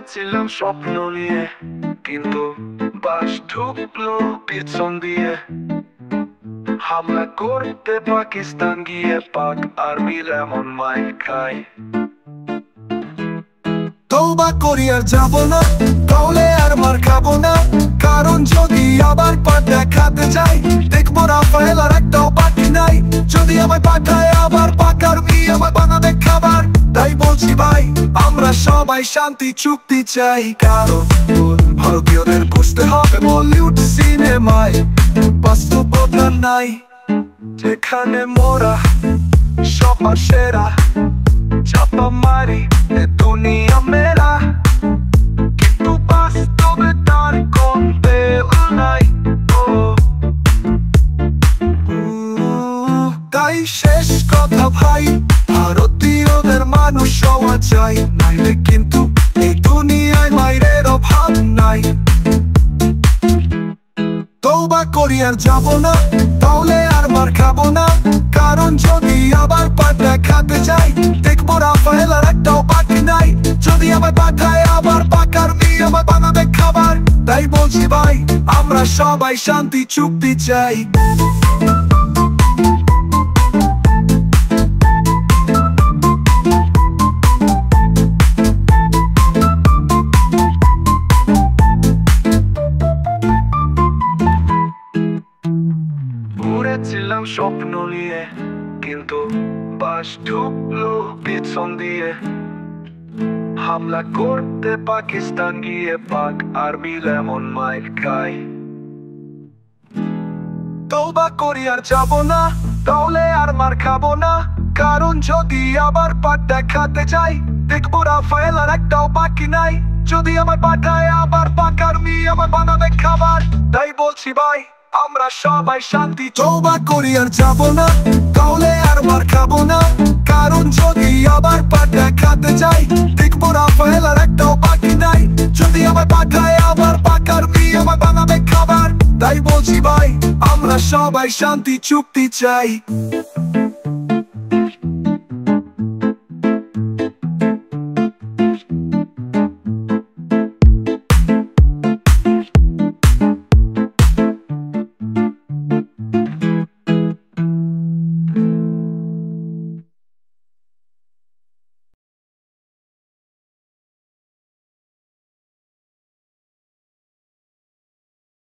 পড়েছিলাম স্বপ্ন নিয়ে, কিন্তু বাস ঢুকলো পিছন দিয়ে। হামলা করতে পাকিস্তান গিয়ে পাক আর্মির এমন মাইর খায়। তওবা করি আর যাবো না, তাহলে আর মার খাবো না। কারণ যদি আবার পার দেখাতে যাই, দেখবো রাফায়েল আর একটাও বাকি নাই। যদি আমায় পাঠায় আবার পাক আর্মি, আমায় বানাবে খাবার। তাই বলছি ভাই, আমরা সবাই শান্তি চুক্তি চাই। কারণ ভারতীয়দের বুঝতে হবে বলিউড সিনেমায় বাস্তবতা নাই, যেখানে মোরা সবার সেরা। চাপা মারি এ দুনিয়া মেরা, কিন্তু বাস্তবে তার কোন দেল নাই। তাই শেষ কথা ভাই, ভারতীয়দের মানুষ হওয়া চাই, নাইলে কিন্তু এই দুনিয়ায় মায়ের অভাব নাই। তওবা করি আর যাবো না, তাহলে আর মার খাবো না। কারণ যদি আবার পার দেখাতে যাই, দেখবো রাফায়েল আর একটাও বাকি নাই। যদি আমায় পাঠায় আবার পাক আর্মি, আমায় বানাবে খাবার। তাই বলছি ভাই, আমরা সবাই শান্তি চুক্তি চাই। পড়েছিলাম স্বপ্ন নিয়ে, কিন্তু বাস ঢুকলো পিছন দিয়ে। হামলা করতে পাকিস্তান গিয়ে পাক আর্মির এমন মাইর খায়। তওবা করি আর যাবো না, তাহলে আর মার খাবো না। কারণ যদি আবার পার দেখাতে যাই, দেখবো রাফায়েল আর একটাও বাকি নাই। যদি আমায় পাঠায় আবার পাক আর্মি, আমায় বানাবে খাবার। তাই বলছি ভাই, আমরা সবাই শান্তি। তওবা করি আর যাবো না, তাহলে আর মার খাবো না। কারণ যদি আবার পার দেখাতে যাই, দেখবো রাফায়েল আর একটাও বাকি নাই। যদি আমায় পাঠায় আবার পাক আর্মি, আমায় বানাবে খাবার। তাই বলছি ভাই, আমরা সবাই শান্তি চুক্তি চাই।